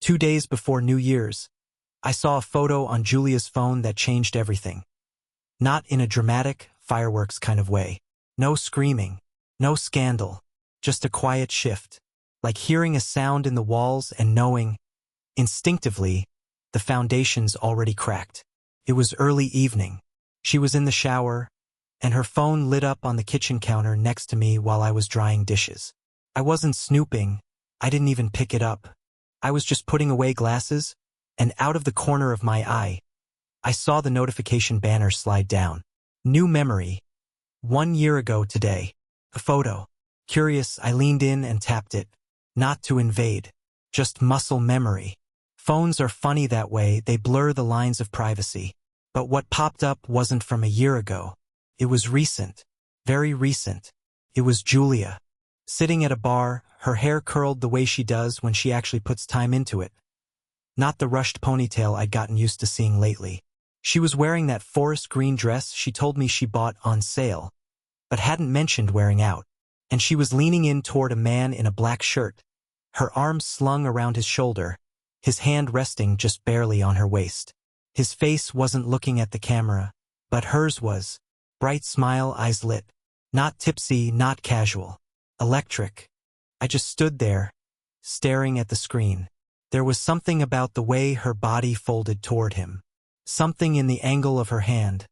2 days before New Year's, I saw a photo on Julia's phone that changed everything. Not in a dramatic, fireworks kind of way. No screaming, no scandal, just a quiet shift, like hearing a sound in the walls and knowing, instinctively, the foundation's already cracked. It was early evening. She was in the shower, and her phone lit up on the kitchen counter next to me while I was drying dishes. I wasn't snooping. I didn't even pick it up. I was just putting away glasses, and out of the corner of my eye, I saw the notification banner slide down. New memory. 1 year ago today. A photo. Curious, I leaned in and tapped it. Not to invade. Just muscle memory. Phones are funny that way, they blur the lines of privacy. But what popped up wasn't from a year ago. It was recent. Very recent. It was Julia. Sitting at a bar, her hair curled the way she does when she actually puts time into it. Not the rushed ponytail I'd gotten used to seeing lately. She was wearing that forest green dress she told me she bought on sale, but hadn't mentioned wearing out. And she was leaning in toward a man in a black shirt, her arms slung around his shoulder, his hand resting just barely on her waist. His face wasn't looking at the camera, but hers was. Bright smile, eyes lit. Not tipsy, not casual. Electric. I just stood there, staring at the screen. There was something about the way her body folded toward him. Something in the angle of her hand,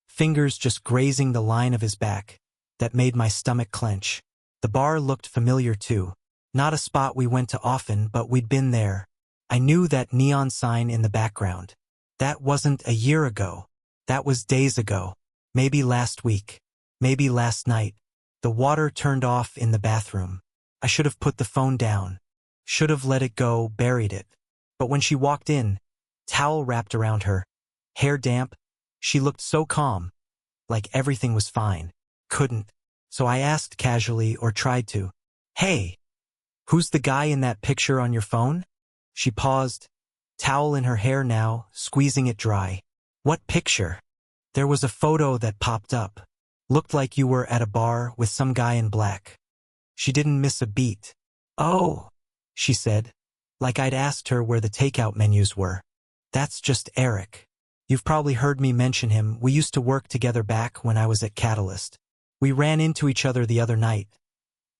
fingers just grazing the line of his back, that made my stomach clench. The bar looked familiar too. Not a spot we went to often, but we'd been there. I knew that neon sign in the background. That wasn't a year ago. That was days ago. Maybe last week. Maybe last night. The water turned off in the bathroom. I should have put the phone down. Should have let it go, buried it. But when she walked in, towel wrapped around her, hair damp, she looked so calm, like everything was fine. Couldn't. So I asked casually, or tried to, "Hey, who's the guy in that picture on your phone?" She paused, towel in her hair now, squeezing it dry. "What picture?" There was a photo that popped up. Looked like you were at a bar with some guy in black. She didn't miss a beat. "Oh," she said, like I'd asked her where the takeout menus were. "That's just Eric. You've probably heard me mention him. We used to work together back when I was at Catalyst. We ran into each other the other night.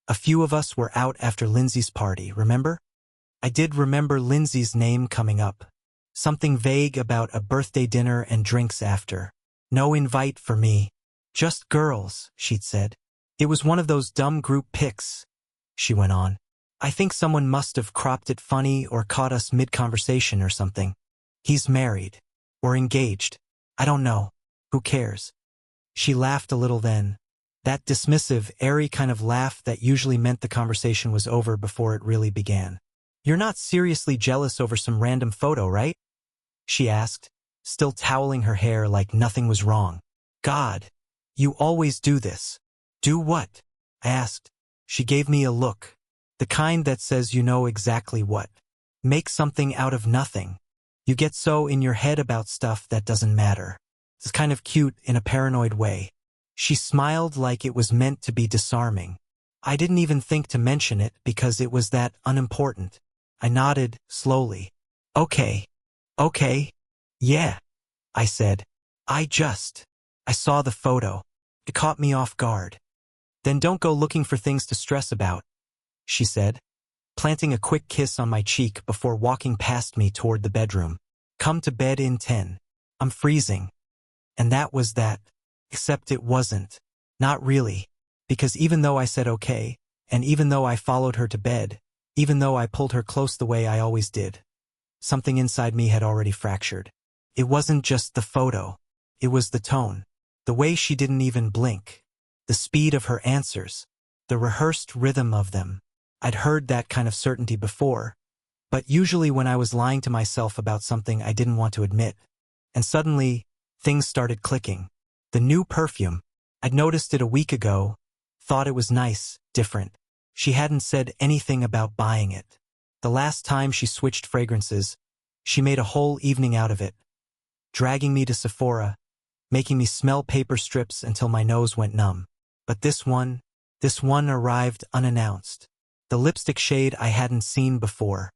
A few of us were out after Lindsay's party, remember?" I did remember Lindsay's name coming up. Something vague about a birthday dinner and drinks after. No invite for me. "Just girls," she'd said. "It was one of those dumb group pics," she went on. "I think someone must have cropped it funny or caught us mid-conversation or something. He's married. Or engaged. I don't know. Who cares?" She laughed a little then. That dismissive, airy kind of laugh that usually meant the conversation was over before it really began. "You're not seriously jealous over some random photo, right?" she asked, still toweling her hair like nothing was wrong. "God, you always do this." "Do what?" I asked. She gave me a look. The kind that says you know exactly what. Make something out of nothing. You get so in your head about stuff that doesn't matter. It's kind of cute in a paranoid way. She smiled like it was meant to be disarming. I didn't even think to mention it because it was that unimportant. I nodded, slowly. Okay. Yeah, I said. I saw the photo. It caught me off guard." "Then don't go looking for things to stress about," she said, planting a quick kiss on my cheek before walking past me toward the bedroom. "Come to bed in 10. I'm freezing." And that was that. Except it wasn't. Not really. Because even though I said okay, and even though I followed her to bed, even though I pulled her close the way I always did, something inside me had already fractured. It wasn't just the photo. It was the tone. The way she didn't even blink. The speed of her answers. The rehearsed rhythm of them. I'd heard that kind of certainty before, but usually when I was lying to myself about something I didn't want to admit. And suddenly, things started clicking. The new perfume. I'd noticed it a week ago, thought it was nice, different. She hadn't said anything about buying it. The last time she switched fragrances, she made a whole evening out of it, dragging me to Sephora, making me smell paper strips until my nose went numb. But this one arrived unannounced. The lipstick shade I hadn't seen before.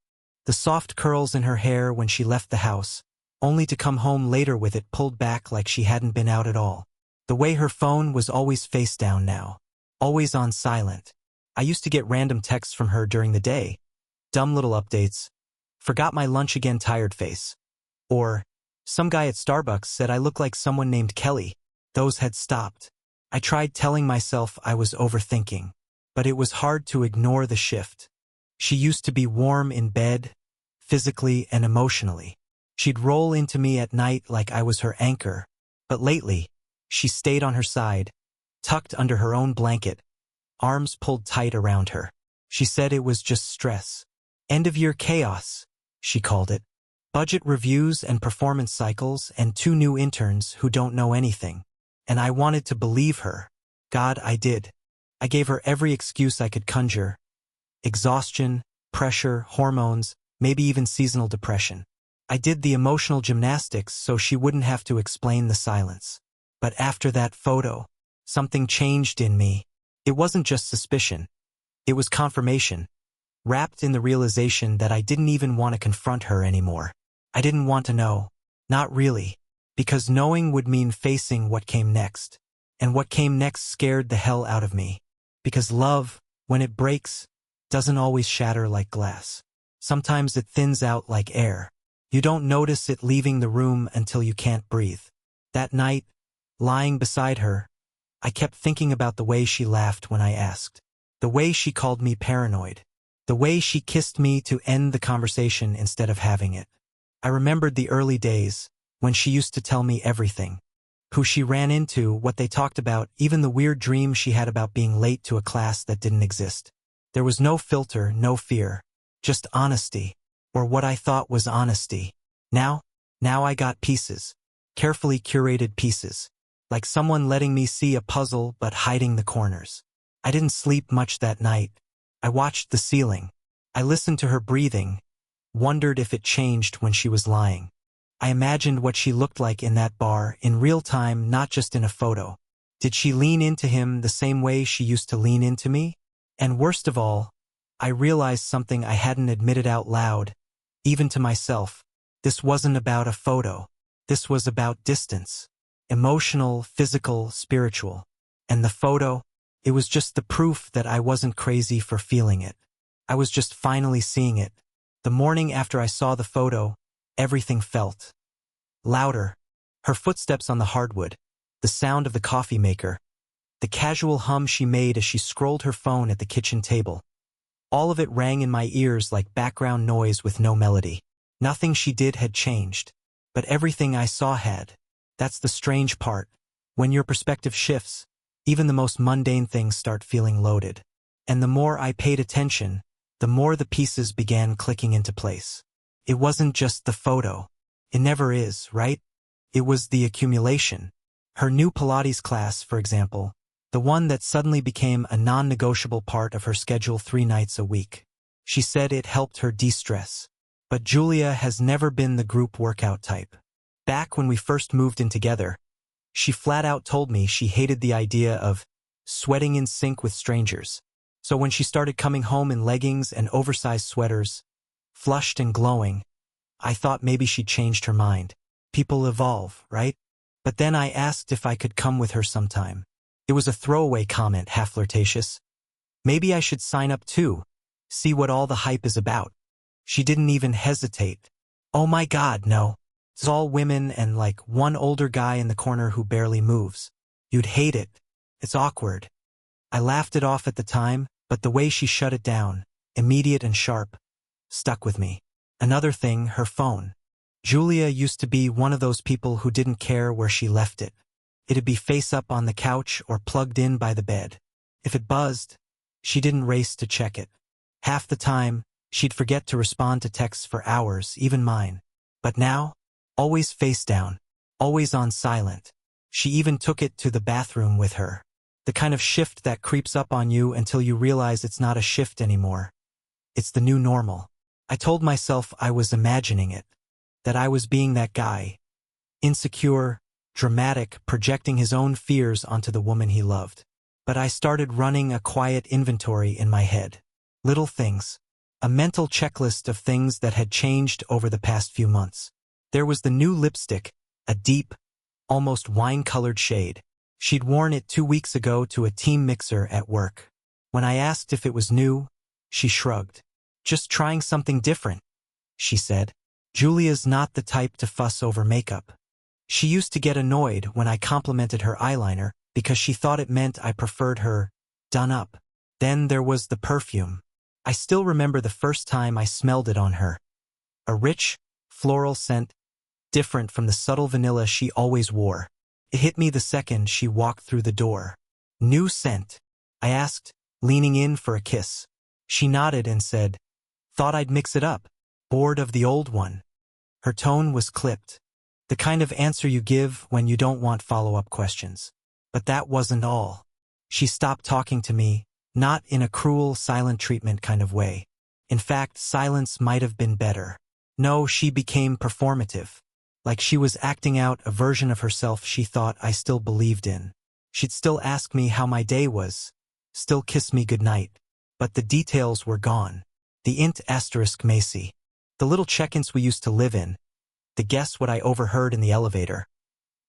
The soft curls in her hair when she left the house, only to come home later with it pulled back like she hadn't been out at all. The way her phone was always face down now, always on silent. I used to get random texts from her during the day, dumb little updates, forgot my lunch again tired face. Or, some guy at Starbucks said I look like someone named Kelly. Those had stopped. I tried telling myself I was overthinking, but it was hard to ignore the shift. She used to be warm in bed, physically and emotionally. She'd roll into me at night like I was her anchor, but lately, she stayed on her side, tucked under her own blanket, arms pulled tight around her. She said it was just stress. End-of-year chaos, she called it. Budget reviews and performance cycles and 2 new interns who don't know anything. And I wanted to believe her. God, I did. I gave her every excuse I could conjure. Exhaustion, pressure, hormones, maybe even seasonal depression. I did the emotional gymnastics so she wouldn't have to explain the silence. But after that photo, something changed in me. It wasn't just suspicion. It was confirmation, wrapped in the realization that I didn't even want to confront her anymore. I didn't want to know. Not really. Because knowing would mean facing what came next. And what came next scared the hell out of me. Because love, when it breaks, doesn't always shatter like glass. Sometimes it thins out like air. You don't notice it leaving the room until you can't breathe. That night, lying beside her, I kept thinking about the way she laughed when I asked. The way she called me paranoid. The way she kissed me to end the conversation instead of having it. I remembered the early days, when she used to tell me everything. Who she ran into, what they talked about, even the weird dream she had about being late to a class that didn't exist. There was no filter, no fear. Just honesty. Or what I thought was honesty. Now I got pieces. Carefully curated pieces. Like someone letting me see a puzzle but hiding the corners. I didn't sleep much that night. I watched the ceiling. I listened to her breathing. Wondered if it changed when she was lying. I imagined what she looked like in that bar, in real time, not just in a photo. Did she lean into him the same way she used to lean into me? And worst of all, I realized something I hadn't admitted out loud, even to myself. This wasn't about a photo. This was about distance. Emotional, physical, spiritual. And the photo, it was just the proof that I wasn't crazy for feeling it. I was just finally seeing it. The morning after I saw the photo, everything felt louder. Her footsteps on the hardwood, the sound of the coffee maker, the casual hum she made as she scrolled her phone at the kitchen table. All of it rang in my ears like background noise with no melody. Nothing she did had changed, but everything I saw had. That's the strange part. When your perspective shifts, even the most mundane things start feeling loaded. And the more I paid attention, the more the pieces began clicking into place. It wasn't just the photo. It never is, right? It was the accumulation. Her new Pilates class, for example, the one that suddenly became a non-negotiable part of her schedule 3 nights a week. She said it helped her de-stress. But Julia has never been the group workout type. Back when we first moved in together, she flat out told me she hated the idea of sweating in sync with strangers. So when she started coming home in leggings and oversized sweaters, flushed and glowing, I thought maybe she'd changed her mind. People evolve, right? But then I asked if I could come with her sometime. It was a throwaway comment, half flirtatious. Maybe I should sign up too, see what all the hype is about. She didn't even hesitate. Oh my God, no. It's all women and like one older guy in the corner who barely moves. You'd hate it. It's awkward. I laughed it off at the time, but the way she shut it down, immediate and sharp, stuck with me. Another thing, her phone. Julia used to be one of those people who didn't care where she left it. It'd be face up on the couch or plugged in by the bed. If it buzzed, she didn't race to check it. Half the time, she'd forget to respond to texts for hours, even mine. But now, always face down, always on silent. She even took it to the bathroom with her. The kind of shift that creeps up on you until you realize it's not a shift anymore. It's the new normal. I told myself I was imagining it, that I was being that guy. Insecure, dramatic, projecting his own fears onto the woman he loved. But I started running a quiet inventory in my head. Little things. A mental checklist of things that had changed over the past few months. There was the new lipstick, a deep, almost wine-colored shade. She'd worn it 2 weeks ago to a team mixer at work. When I asked if it was new, she shrugged. Just trying something different, she said. Julia's not the type to fuss over makeup. She used to get annoyed when I complimented her eyeliner because she thought it meant I preferred her done up. Then there was the perfume. I still remember the first time I smelled it on her. A rich, floral scent, different from the subtle vanilla she always wore. It hit me the second she walked through the door. New scent, I asked, leaning in for a kiss. She nodded and said, "Thought I'd mix it up. Bored of the old one." Her tone was clipped. The kind of answer you give when you don't want follow-up questions. But that wasn't all. She stopped talking to me, not in a cruel, silent treatment kind of way. In fact, silence might have been better. No, she became performative. Like she was acting out a version of herself she thought I still believed in. She'd still ask me how my day was, still kiss me goodnight. But the details were gone. The int asterisk Macy. The little check-ins we used to live in. The guess what I overheard in the elevator.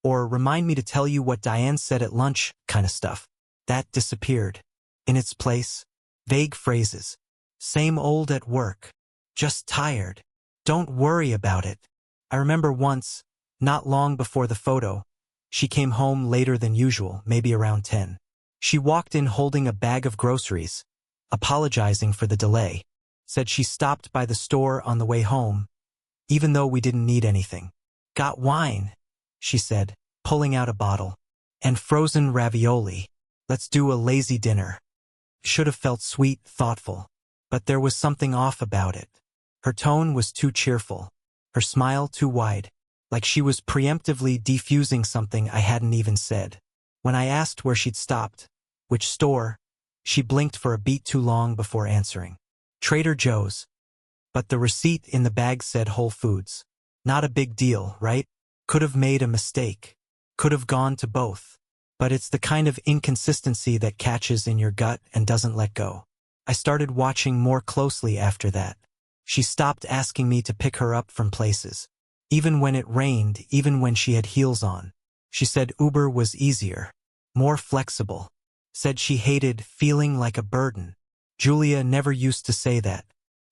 Or remind me to tell you what Diane said at lunch kind of stuff. That disappeared. In its place, vague phrases. Same old at work. Just tired. Don't worry about it. I remember once, not long before the photo, she came home later than usual, maybe around 10. She walked in holding a bag of groceries, apologizing for the delay. Said she stopped by the store on the way home, even though we didn't need anything. "Got wine," she said, pulling out a bottle. "And frozen ravioli. Let's do a lazy dinner." Should have felt sweet, thoughtful. But there was something off about it. Her tone was too cheerful. Her smile too wide. Like she was preemptively defusing something I hadn't even said. When I asked where she'd stopped, which store, she blinked for a beat too long before answering. "Trader Joe's." But the receipt in the bag said Whole Foods. Not a big deal, right? Could have made a mistake. Could have gone to both. But it's the kind of inconsistency that catches in your gut and doesn't let go. I started watching more closely after that. She stopped asking me to pick her up from places. Even when it rained, even when she had heels on. She said Uber was easier. More flexible. Said she hated feeling like a burden. Julia never used to say that.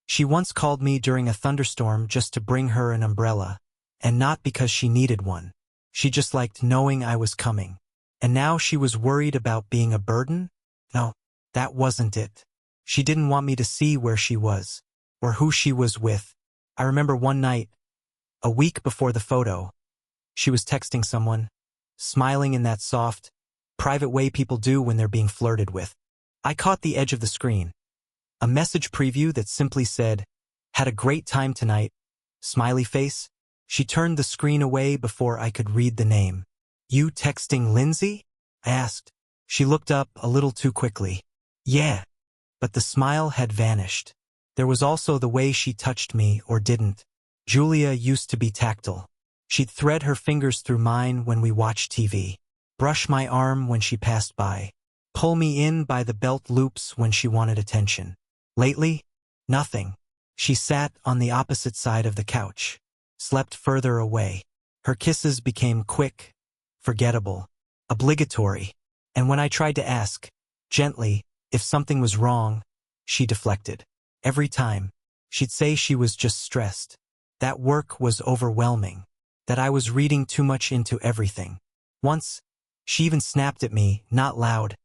She once called me during a thunderstorm just to bring her an umbrella. And not because she needed one. She just liked knowing I was coming. And now she was worried about being a burden? No, that wasn't it. She didn't want me to see where she was, or who she was with. I remember one night, a week before the photo, she was texting someone, smiling in that soft, private way people do when they're being flirted with. I caught the edge of the screen. A message preview that simply said, "Had a great time tonight," smiley face. She turned the screen away before I could read the name. "You texting Lindsay?" I asked. She looked up a little too quickly. "Yeah." But the smile had vanished. There was also the way she touched me or didn't. Julia used to be tactile. She'd thread her fingers through mine when we watched TV. Brush my arm when she passed by. Pull me in by the belt loops when she wanted attention. Lately, nothing. She sat on the opposite side of the couch. Slept further away. Her kisses became quick, forgettable, obligatory. And when I tried to ask, gently, if something was wrong, she deflected. Every time, she'd say she was just stressed. That work was overwhelming. That I was reading too much into everything. Once, she even snapped at me, not loud,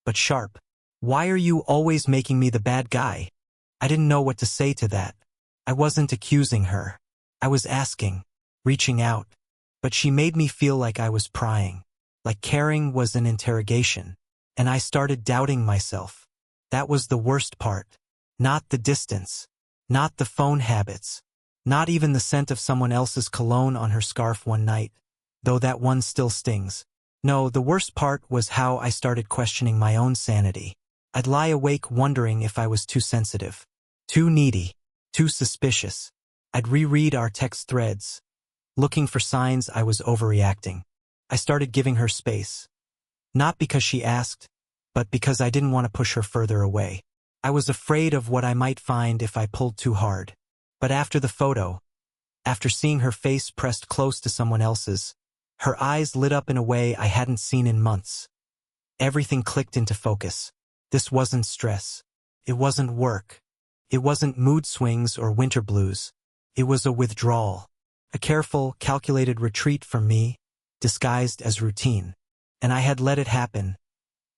but sharp. "Why are you always making me the bad guy?" I didn't know what to say to that. I wasn't accusing her. I was asking, reaching out. But she made me feel like I was prying. Like caring was an interrogation. And I started doubting myself. That was the worst part. Not the distance. Not the phone habits. Not even the scent of someone else's cologne on her scarf one night. Though that one still stings. No, the worst part was how I started questioning my own sanity. I'd lie awake wondering if I was too sensitive. Too needy. Too suspicious. I'd reread our text threads, looking for signs I was overreacting. I started giving her space. Not because she asked, but because I didn't want to push her further away. I was afraid of what I might find if I pulled too hard. But after the photo, after seeing her face pressed close to someone else's, her eyes lit up in a way I hadn't seen in months. Everything clicked into focus. This wasn't stress. It wasn't work. It wasn't mood swings or winter blues. It was a withdrawal. A careful, calculated retreat from me, disguised as routine. And I had let it happen.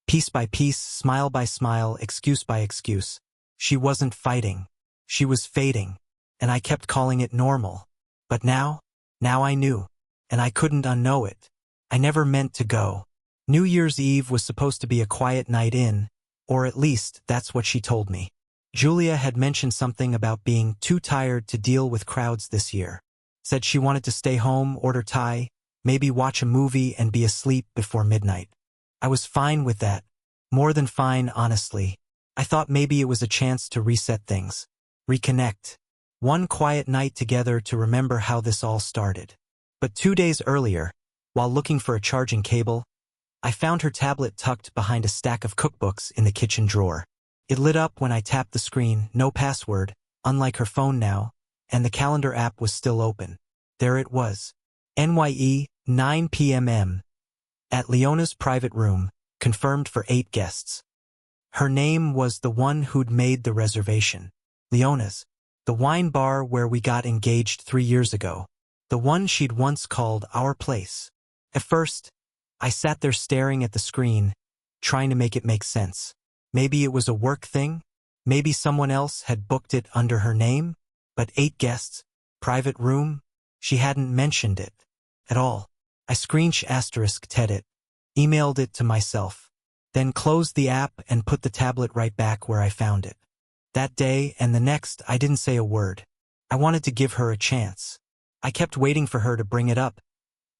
Piece by piece, smile by smile, excuse by excuse. She wasn't fighting. She was fading. And I kept calling it normal. But now I knew. And I couldn't unknow it. I never meant to go. New Year's Eve was supposed to be a quiet night in, or at least that's what she told me. Julia had mentioned something about being too tired to deal with crowds this year. Said she wanted to stay home, order Thai, maybe watch a movie and be asleep before midnight. I was fine with that. More than fine, honestly. I thought maybe it was a chance to reset things. Reconnect. One quiet night together to remember how this all started. But 2 days earlier, while looking for a charging cable, I found her tablet tucked behind a stack of cookbooks in the kitchen drawer. It lit up when I tapped the screen, no password, unlike her phone now, and the calendar app was still open. There it was. NYE, 9 p.m. At Leona's private room, confirmed for 8 guests. Her name was the one who'd made the reservation. Leona's. The wine bar where we got engaged 3 years ago. The one she'd once called our place. At first, I sat there staring at the screen, trying to make it make sense. Maybe it was a work thing? Maybe someone else had booked it under her name? But 8 guests, private room? She hadn't mentioned it at all. I **ted it, emailed it to myself, then closed the app and put the tablet right back where I found it. That day and the next, I didn't say a word. I wanted to give her a chance. I kept waiting for her to bring it up.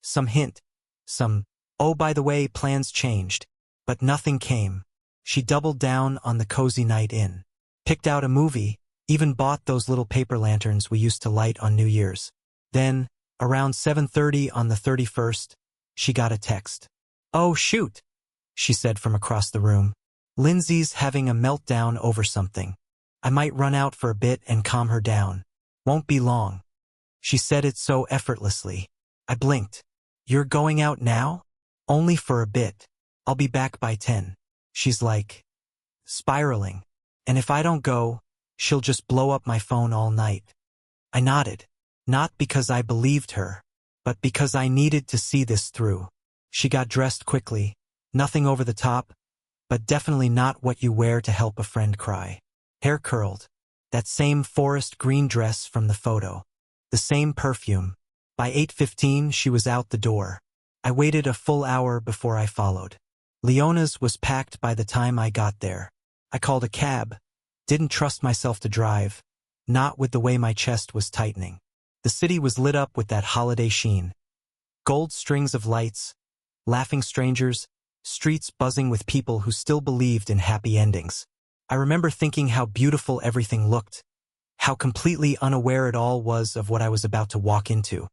Some hint. Oh, by the way, plans changed. But nothing came. She doubled down on the cozy night in. Picked out a movie, even bought those little paper lanterns we used to light on New Year's. Then, around 7:30 on the 31st, she got a text. "Oh, shoot," she said from across the room. "Lindsay's having a meltdown over something. I might run out for a bit and calm her down. Won't be long." She said it so effortlessly. I blinked. "You're going out now?" "Only for a bit. I'll be back by 10. She's like, spiraling. And if I don't go, she'll just blow up my phone all night. I nodded. Not because I believed her, but because I needed to see this through. She got dressed quickly. Nothing over the top, but definitely not what you wear to help a friend cry. Hair curled. That same forest green dress from the photo. The same perfume. By 8:15 she was out the door. I waited a full hour before I followed. Leona's was packed by the time I got there. I called a cab. Didn't trust myself to drive. Not with the way my chest was tightening. The city was lit up with that holiday sheen. Gold strings of lights, laughing strangers, streets buzzing with people who still believed in happy endings. I remember thinking how beautiful everything looked, how completely unaware it all was of what I was about to walk into.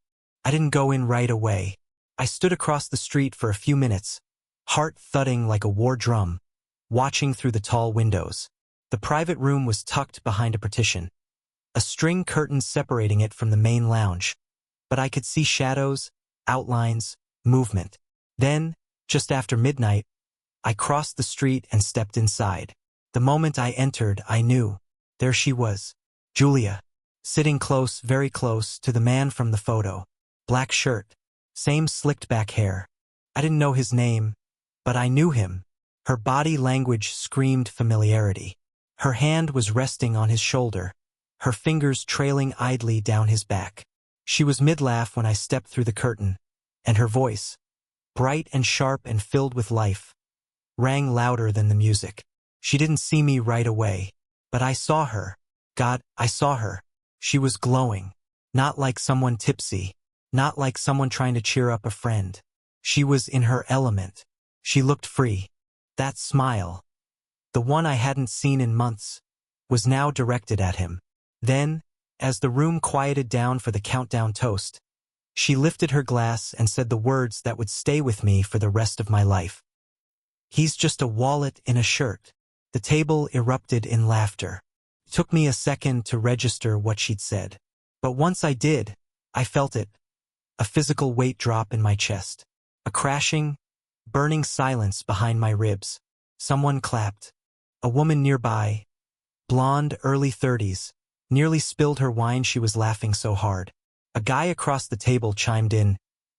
I didn't go in right away. I stood across the street for a few minutes, heart thudding like a war drum, watching through the tall windows. The private room was tucked behind a partition, a string curtain separating it from the main lounge. But I could see shadows, outlines, movement. Then, just after midnight, I crossed the street and stepped inside. The moment I entered, I knew. There she was, Julia, sitting close, very close, to the man from the photo. Black shirt, same slicked back hair. I didn't know his name, but I knew him. Her body language screamed familiarity. Her hand was resting on his shoulder, her fingers trailing idly down his back. She was mid-laugh when I stepped through the curtain, and her voice, bright and sharp and filled with life, rang louder than the music. She didn't see me right away, but I saw her. God, I saw her. She was glowing. Not like someone tipsy, not like someone trying to cheer up a friend. She was in her element. She looked free. That smile, the one I hadn't seen in months, was now directed at him. Then, as the room quieted down for the countdown toast, she lifted her glass and said the words that would stay with me for the rest of my life. "He's just a wallet in a shirt." The table erupted in laughter. It took me a second to register what she'd said. But once I did, I felt it. A physical weight drop in my chest. A crashing, burning silence behind my ribs. Someone clapped. A woman nearby, blonde, early 30s, nearly spilled her wine, she was laughing so hard. A guy across the table chimed in,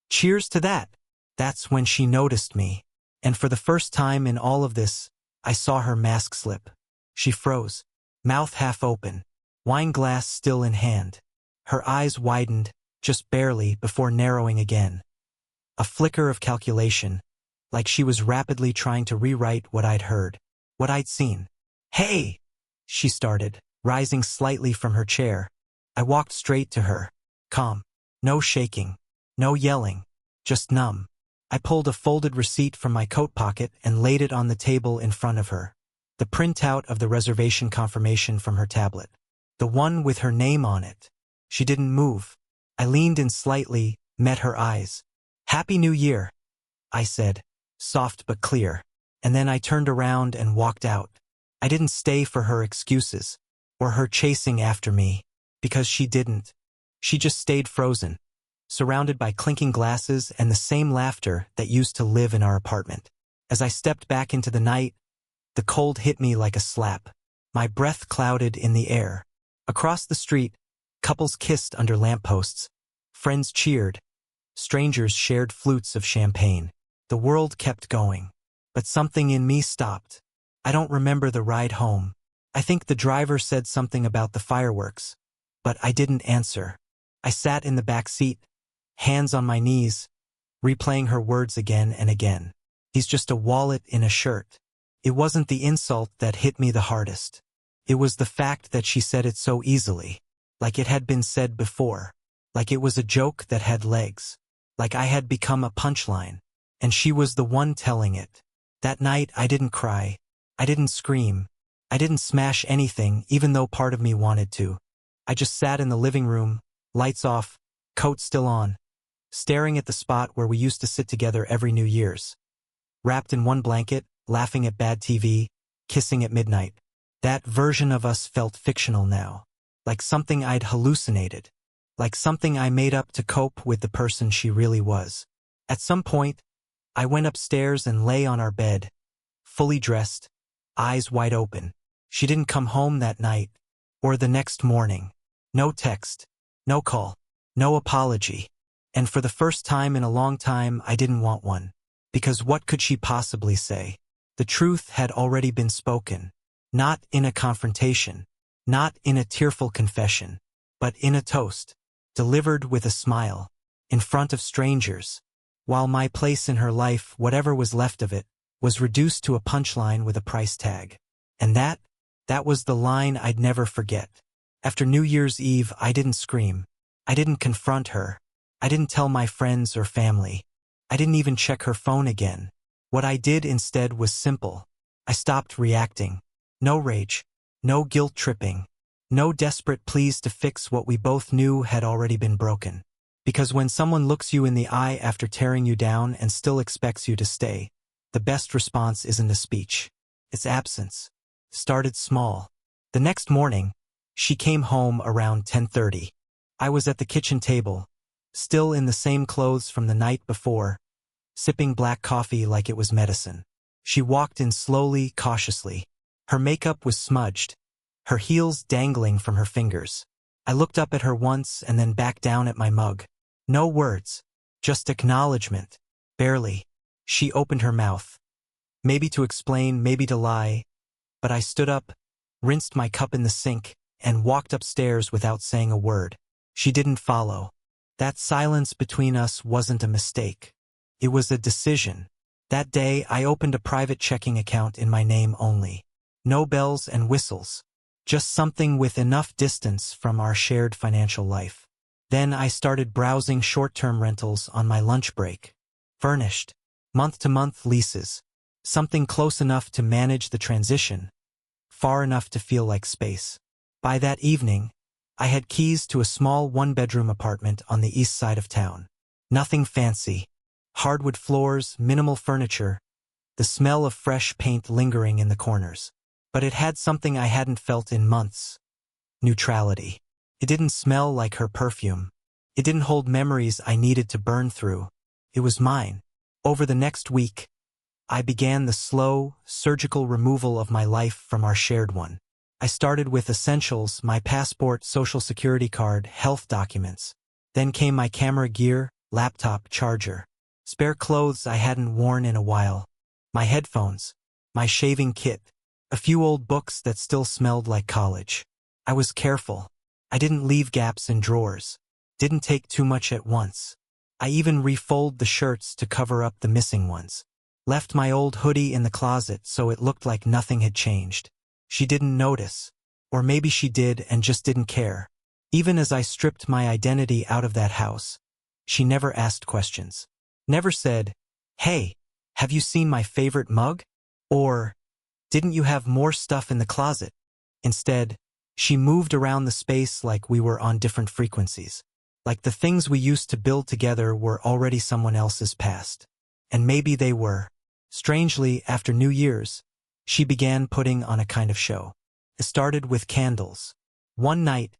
"Cheers to that." That's when she noticed me. And for the first time in all of this, I saw her mask slip. She froze, mouth half open, wine glass still in hand. Her eyes widened, just barely, before narrowing again. A flicker of calculation, like she was rapidly trying to rewrite what I'd heard, what I'd seen. "Hey!" she started, rising slightly from her chair. I walked straight to her. Calm. No shaking. No yelling. Just numb. I pulled a folded receipt from my coat pocket and laid it on the table in front of her. The printout of the reservation confirmation from her tablet. The one with her name on it. She didn't move. I leaned in slightly, met her eyes. "Happy New Year," I said, soft but clear. And then I turned around and walked out. I didn't stay for her excuses, or her chasing after me, because she didn't. She just stayed frozen, surrounded by clinking glasses and the same laughter that used to live in our apartment. As I stepped back into the night, the cold hit me like a slap. My breath clouded in the air. Across the street, couples kissed under lampposts. Friends cheered. Strangers shared flutes of champagne. The world kept going. But something in me stopped. I don't remember the ride home. I think the driver said something about the fireworks. But I didn't answer. I sat in the back seat, hands on my knees, replaying her words again and again. "He's just a wallet in a shirt." It wasn't the insult that hit me the hardest. It was the fact that she said it so easily, like it had been said before, like it was a joke that had legs, like I had become a punchline, and she was the one telling it. That night I didn't cry, I didn't scream, I didn't smash anything even though part of me wanted to. I just sat in the living room, lights off, coat still on, staring at the spot where we used to sit together every New Year's. Wrapped in one blanket, laughing at bad TV, kissing at midnight. That version of us felt fictional now, like something I'd hallucinated, like something I made up to cope with the person she really was. At some point, I went upstairs and lay on our bed, fully dressed, eyes wide open. She didn't come home that night, or the next morning. No text, no call, no apology. And for the first time in a long time, I didn't want one. Because what could she possibly say? The truth had already been spoken. Not in a confrontation, not in a tearful confession, but in a toast, delivered with a smile, in front of strangers, while my place in her life, whatever was left of it, was reduced to a punchline with a price tag. And that was the line I'd never forget. After New Year's Eve, I didn't scream. I didn't confront her. I didn't tell my friends or family. I didn't even check her phone again. What I did instead was simple. I stopped reacting. No rage. No guilt-tripping. No desperate pleas to fix what we both knew had already been broken. Because when someone looks you in the eye after tearing you down and still expects you to stay, the best response isn't a speech. It's absence. Started small. The next morning, she came home around 10:30. I was at the kitchen table, still in the same clothes from the night before, sipping black coffee like it was medicine. She walked in slowly, cautiously. Her makeup was smudged, her heels dangling from her fingers. I looked up at her once and then back down at my mug. No words, just acknowledgement. Barely. She opened her mouth. Maybe to explain, maybe to lie. But I stood up, rinsed my cup in the sink, and walked upstairs without saying a word. She didn't follow. That silence between us wasn't a mistake. It was a decision. That day, I opened a private checking account in my name only. No bells and whistles. Just something with enough distance from our shared financial life. Then I started browsing short-term rentals on my lunch break. Furnished. Month-to-month leases. Something close enough to manage the transition. Far enough to feel like space. By that evening, I had keys to a small one-bedroom apartment on the east side of town. Nothing fancy. Hardwood floors, minimal furniture, the smell of fresh paint lingering in the corners. But it had something I hadn't felt in months. Neutrality. It didn't smell like her perfume. It didn't hold memories I needed to burn through. It was mine. Over the next week, I began the slow, surgical removal of my life from our shared one. I started with essentials, my passport, social security card, health documents. Then came my camera gear, laptop, charger. Spare clothes I hadn't worn in a while. My headphones. My shaving kit. A few old books that still smelled like college. I was careful. I didn't leave gaps in drawers. Didn't take too much at once. I even refolded the shirts to cover up the missing ones. Left my old hoodie in the closet so it looked like nothing had changed. She didn't notice. Or maybe she did and just didn't care. Even as I stripped my identity out of that house, she never asked questions. Never said, "Hey, have you seen my favorite mug?" Or, "Didn't you have more stuff in the closet?" Instead, she moved around the space like we were on different frequencies. Like the things we used to build together were already someone else's past. And maybe they were. Strangely, after New Year's, she began putting on a kind of show. It started with candles. One night,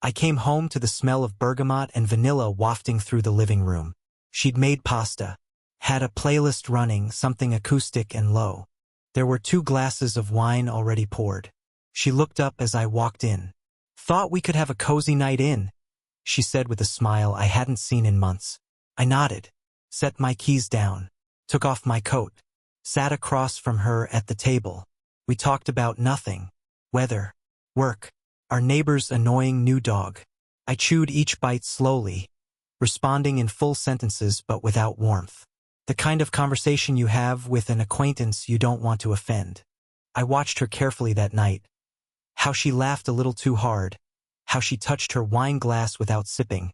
I came home to the smell of bergamot and vanilla wafting through the living room. She'd made pasta, had a playlist running, something acoustic and low. There were 2 glasses of wine already poured. She looked up as I walked in. "Thought we could have a cozy night in," she said with a smile I hadn't seen in months. I nodded, set my keys down, took off my coat, sat across from her at the table. We talked about nothing. Weather, work, our neighbor's annoying new dog. I chewed each bite slowly, responding in full sentences but without warmth. The kind of conversation you have with an acquaintance you don't want to offend. I watched her carefully that night. How she laughed a little too hard. How she touched her wine glass without sipping.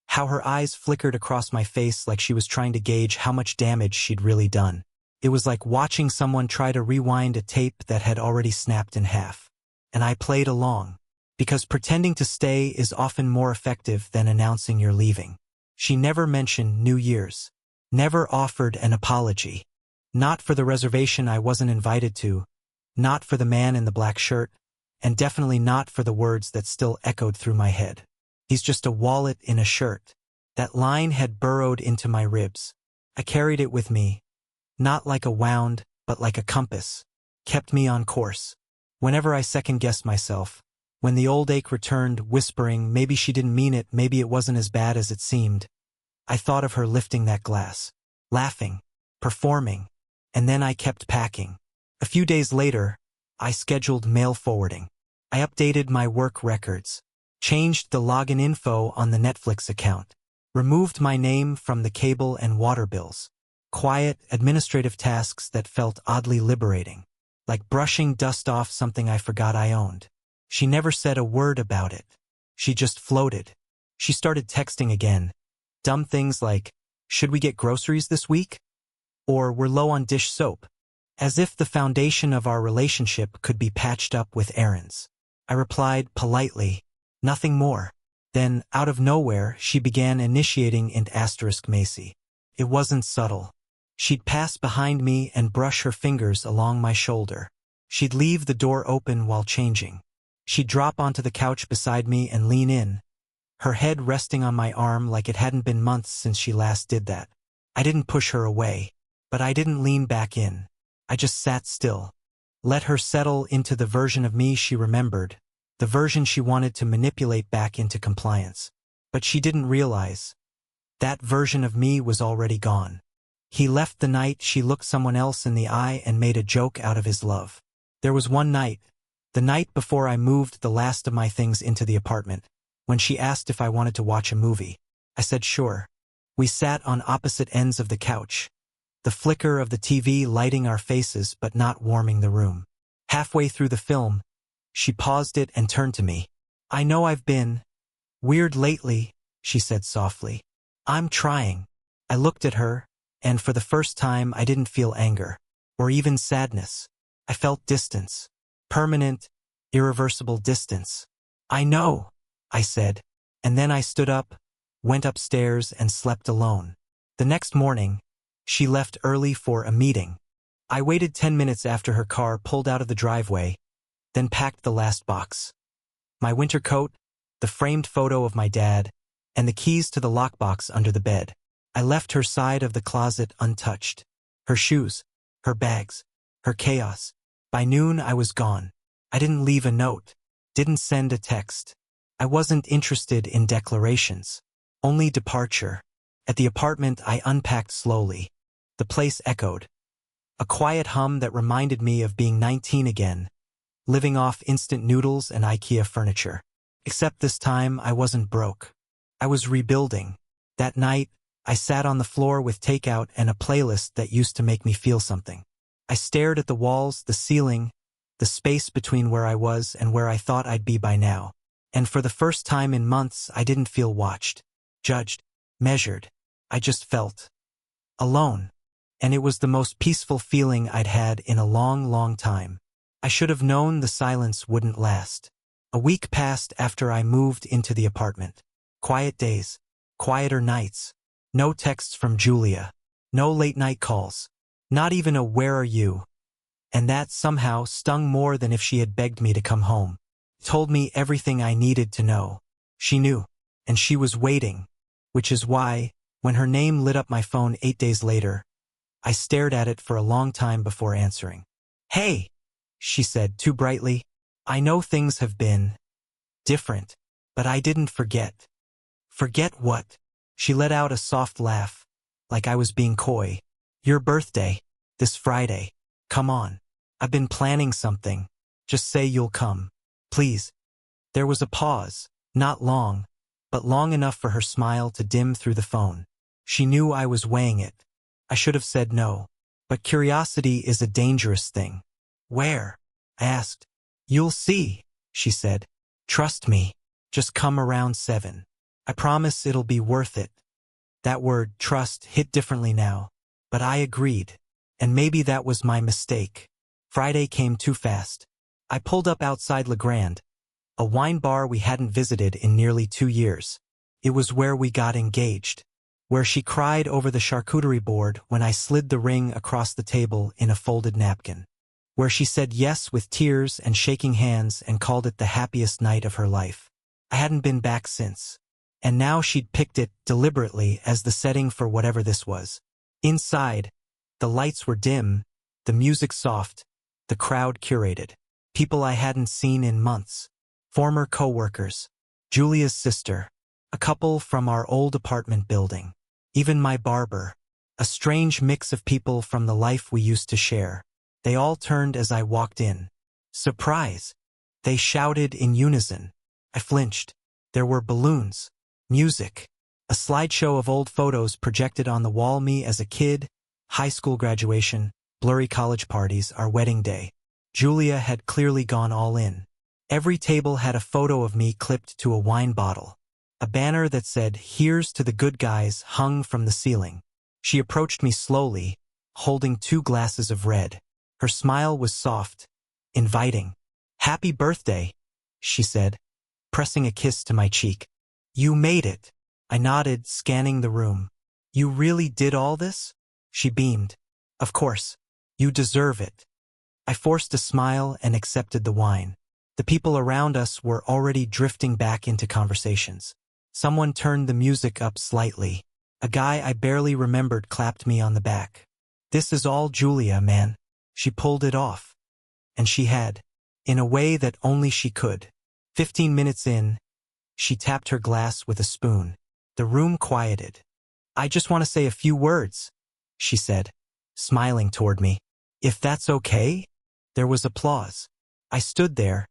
How her eyes flickered across my face like she was trying to gauge how much damage she'd really done. It was like watching someone try to rewind a tape that had already snapped in half. And I played along. Because pretending to stay is often more effective than announcing you're leaving. She never mentioned New Year's. Never offered an apology. Not for the reservation I wasn't invited to. Not for the man in the black shirt. And definitely not for the words that still echoed through my head. "He's just a wallet in a shirt." That line had burrowed into my ribs. I carried it with me. Not like a wound, but like a compass. Kept me on course. Whenever I second-guessed myself, when the old ache returned, whispering, maybe she didn't mean it, maybe it wasn't as bad as it seemed, I thought of her lifting that glass, laughing, performing, and then I kept packing. A few days later, I scheduled mail forwarding. I updated my work records, changed the login info on the Netflix account, removed my name from the cable and water bills. Quiet, administrative tasks that felt oddly liberating, like brushing dust off something I forgot I owned. She never said a word about it. She just floated. She started texting again. Dumb things like, "Should we get groceries this week?" Or, "We're low on dish soap." As if the foundation of our relationship could be patched up with errands. I replied politely, "Nothing more." Then, out of nowhere, she began initiating into *Macy. It wasn't subtle. She'd pass behind me and brush her fingers along my shoulder. She'd leave the door open while changing. She'd drop onto the couch beside me and lean in, her head resting on my arm like it hadn't been months since she last did that. I didn't push her away, but I didn't lean back in. I just sat still. Let her settle into the version of me she remembered, the version she wanted to manipulate back into compliance. But she didn't realize. That version of me was already gone. He left the night she looked someone else in the eye and made a joke out of his love. There was one night, the night before I moved the last of my things into the apartment, when she asked if I wanted to watch a movie. I said sure. We sat on opposite ends of the couch, the flicker of the TV lighting our faces but not warming the room. Halfway through the film, she paused it and turned to me. "I know I've been weird lately," she said softly. "I'm trying." I looked at her, and for the first time I didn't feel anger, or even sadness. I felt distance. Permanent, irreversible distance. "I know," I said, and then I stood up, went upstairs and slept alone. The next morning, she left early for a meeting. I waited 10 minutes after her car pulled out of the driveway, then packed the last box. My winter coat, the framed photo of my dad, and the keys to the lockbox under the bed. I left her side of the closet untouched. Her shoes, her bags, her chaos. By noon, I was gone. I didn't leave a note, didn't send a text. I wasn't interested in declarations, only departure. At the apartment, I unpacked slowly. The place echoed. A quiet hum that reminded me of being 19 again, living off instant noodles and IKEA furniture. Except this time, I wasn't broke. I was rebuilding. That night, I sat on the floor with takeout and a playlist that used to make me feel something. I stared at the walls, the ceiling, the space between where I was and where I thought I'd be by now. And for the first time in months, I didn't feel watched, judged, measured. I just felt alone. And it was the most peaceful feeling I'd had in a long, long time. I should have known the silence wouldn't last. A week passed after I moved into the apartment. Quiet days, quieter nights. No texts from Julia. No late-night calls. Not even a "where are you?" And that somehow stung more than if she had begged me to come home. Told me everything I needed to know. She knew, and she was waiting, which is why, when her name lit up my phone 8 days later, I stared at it for a long time before answering. "Hey," she said too brightly. "I know things have been different, but I didn't forget." "Forget what?" She let out a soft laugh, like I was being coy. "Your birthday, this Friday. Come on. I've been planning something. Just say you'll come. Please." There was a pause, not long, but long enough for her smile to dim through the phone. She knew I was weighing it. I should have said no. But curiosity is a dangerous thing. "Where?" I asked. "You'll see," she said. "Trust me. Just come around 7. I promise it'll be worth it." That word, trust, hit differently now. But I agreed. And maybe that was my mistake. Friday came too fast. I pulled up outside Le Grand, a wine bar we hadn't visited in nearly 2 years. It was where we got engaged. Where she cried over the charcuterie board when I slid the ring across the table in a folded napkin. Where she said yes with tears and shaking hands and called it the happiest night of her life. I hadn't been back since. And now she'd picked it deliberately as the setting for whatever this was. Inside, the lights were dim, the music soft, the crowd curated. People I hadn't seen in months. Former co-workers. Julia's sister. A couple from our old apartment building. Even my barber. A strange mix of people from the life we used to share. They all turned as I walked in. "Surprise!" They shouted in unison. I flinched. There were balloons. Music. A slideshow of old photos projected on the wall, me as a kid, high school graduation, blurry college parties, our wedding day. Julia had clearly gone all in. Every table had a photo of me clipped to a wine bottle. A banner that said, "Here's to the good guys," hung from the ceiling. She approached me slowly, holding 2 glasses of red. Her smile was soft, inviting. "Happy birthday," she said, pressing a kiss to my cheek. "You made it." I nodded, scanning the room. "You really did all this?" She beamed. "Of course. You deserve it." I forced a smile and accepted the wine. The people around us were already drifting back into conversations. Someone turned the music up slightly. A guy I barely remembered clapped me on the back. "This is all Julia, man. She pulled it off." And she had. In a way that only she could. 15 minutes in, she tapped her glass with a spoon. The room quieted. "I just want to say a few words," she said, smiling toward me. "If that's okay?" There was applause. I stood there,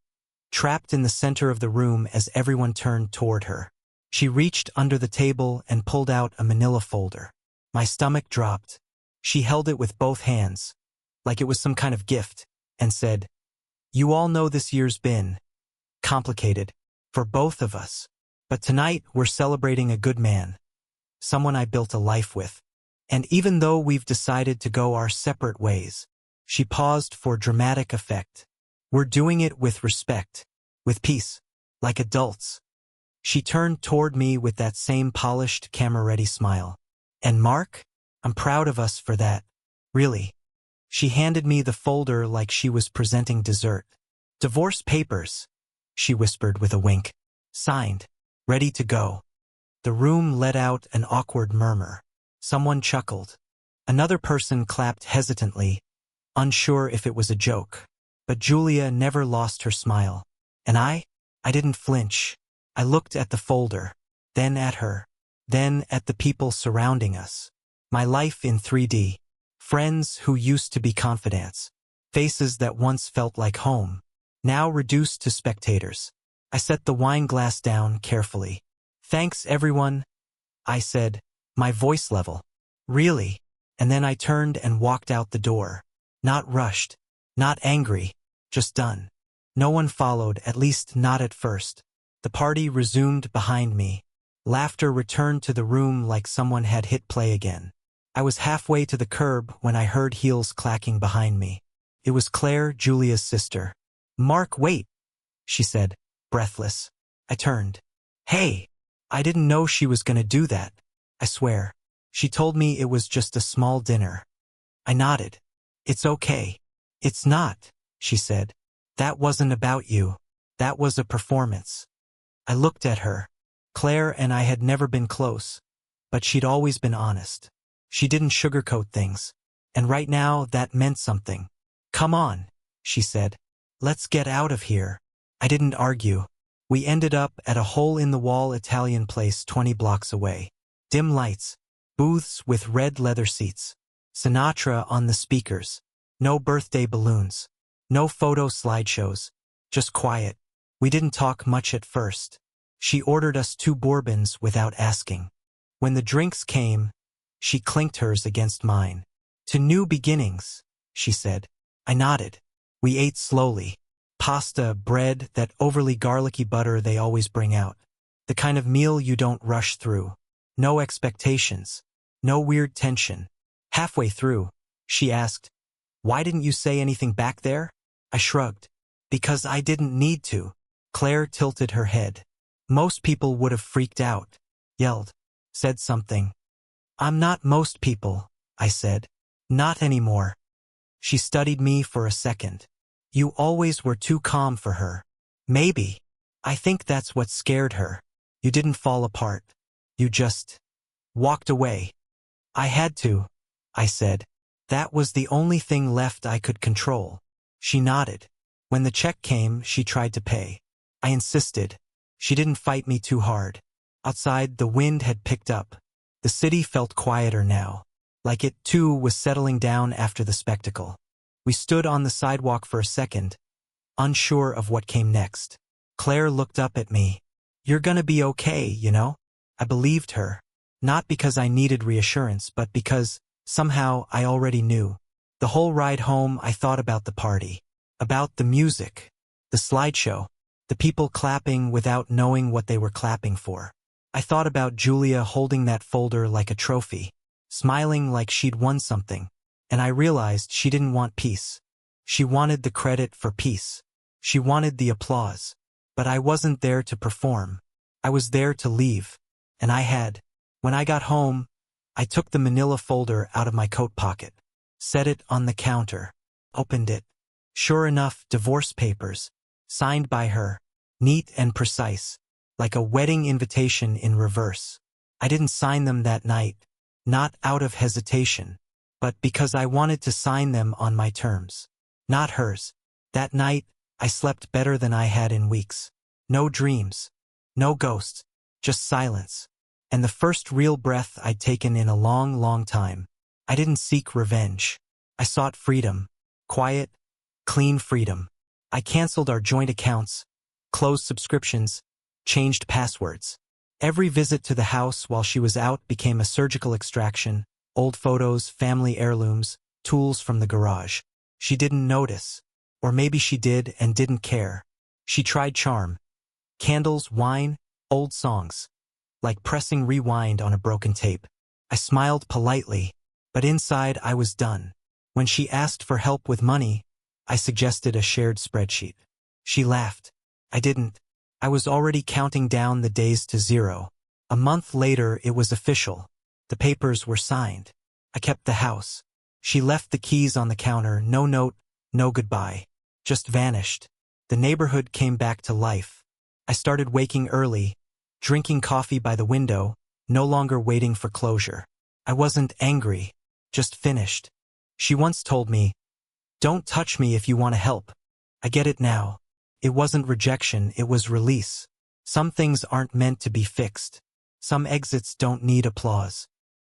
trapped in the center of the room as everyone turned toward her. She reached under the table and pulled out a manila folder. My stomach dropped. She held it with both hands, like it was some kind of gift, and said, "You all know this year's been complicated for both of us. But tonight we're celebrating a good man, someone I built a life with. And even though we've decided to go our separate ways," she paused for dramatic effect, "we're doing it with respect, with peace, like adults." She turned toward me with that same polished, camera-ready smile. "And Mark, I'm proud of us for that. Really. She handed me the folder like she was presenting dessert. "Divorce papers," she whispered with a wink. "Signed. Ready to go." The room let out an awkward murmur. Someone chuckled. Another person clapped hesitantly, unsure if it was a joke. But Julia never lost her smile. And I didn't flinch. I looked at the folder, then at her, then at the people surrounding us. My life in 3D. Friends who used to be confidants. Faces that once felt like home, now reduced to spectators. I set the wine glass down carefully. "Thanks, everyone," I said, my voice level. "Really?" And then I turned and walked out the door. Not rushed, not angry, just done. No one followed, at least not at first. The party resumed behind me. Laughter returned to the room like someone had hit play again. I was halfway to the curb when I heard heels clacking behind me. It was Claire, Julia's sister. "Mark, wait," she said, breathless. I turned. "Hey, I didn't know she was gonna do that. I swear. She told me it was just a small dinner." I nodded. "It's okay." "It's not," she said. "That wasn't about you. That was a performance." I looked at her. Claire and I had never been close, but she'd always been honest. She didn't sugarcoat things. And right now that meant something. "Come on," she said. "Let's get out of here." I didn't argue. We ended up at a hole-in-the-wall Italian place 20 blocks away. Dim lights, booths with red leather seats, Sinatra on the speakers. No birthday balloons. No photo slideshows. Just quiet. We didn't talk much at first. She ordered us 2 bourbons without asking. When the drinks came, she clinked hers against mine. "To new beginnings," she said. I nodded. We ate slowly. Pasta, bread, that overly garlicky butter they always bring out. The kind of meal you don't rush through. No expectations. No weird tension. Halfway through, she asked, "Why didn't you say anything back there?" I shrugged. "Because I didn't need to." Claire tilted her head. "Most people would have freaked out, yelled, said something." "I'm not most people," I said. "Not anymore." She studied me for a second. "You always were too calm for her." "Maybe. I think that's what scared her. You didn't fall apart. You just walked away." "I had to," I said. "That was the only thing left I could control." She nodded. When the check came, she tried to pay. I insisted. She didn't fight me too hard. Outside, the wind had picked up. The city felt quieter now, like it too was settling down after the spectacle. We stood on the sidewalk for a second, unsure of what came next. Claire looked up at me. "You're gonna be okay, you know?" I believed her. Not because I needed reassurance, but because, somehow, I already knew. The whole ride home I thought about the party. About the music. The slideshow. The people clapping without knowing what they were clapping for. I thought about Julia holding that folder like a trophy, smiling like she'd won something, and I realized she didn't want peace. She wanted the credit for peace. She wanted the applause. But I wasn't there to perform. I was there to leave. And I had. When I got home, I took the manila folder out of my coat pocket, set it on the counter, opened it. Sure enough, divorce papers, signed by her, neat and precise, like a wedding invitation in reverse. I didn't sign them that night, not out of hesitation, but because I wanted to sign them on my terms, not hers. That night, I slept better than I had in weeks. No dreams, no ghosts, just silence. And the first real breath I'd taken in a long, long time. I didn't seek revenge. I sought freedom. Quiet, clean freedom. I canceled our joint accounts, closed subscriptions, changed passwords. Every visit to the house while she was out became a surgical extraction, old photos, family heirlooms, tools from the garage. She didn't notice. Or maybe she did and didn't care. She tried charm. Candles, wine, old songs. Like pressing rewind on a broken tape. I smiled politely, but inside I was done. When she asked for help with money, I suggested a shared spreadsheet. She laughed. I didn't. I was already counting down the days to 0. A month later, it was official. The papers were signed. I kept the house. She left the keys on the counter, no note, no goodbye. Just vanished. The neighborhood came back to life. I started waking early, drinking coffee by the window, no longer waiting for closure. I wasn't angry, just finished. She once told me, "Don't touch me if you want to help." I get it now. It wasn't rejection, it was release. Some things aren't meant to be fixed. Some exits don't need applause.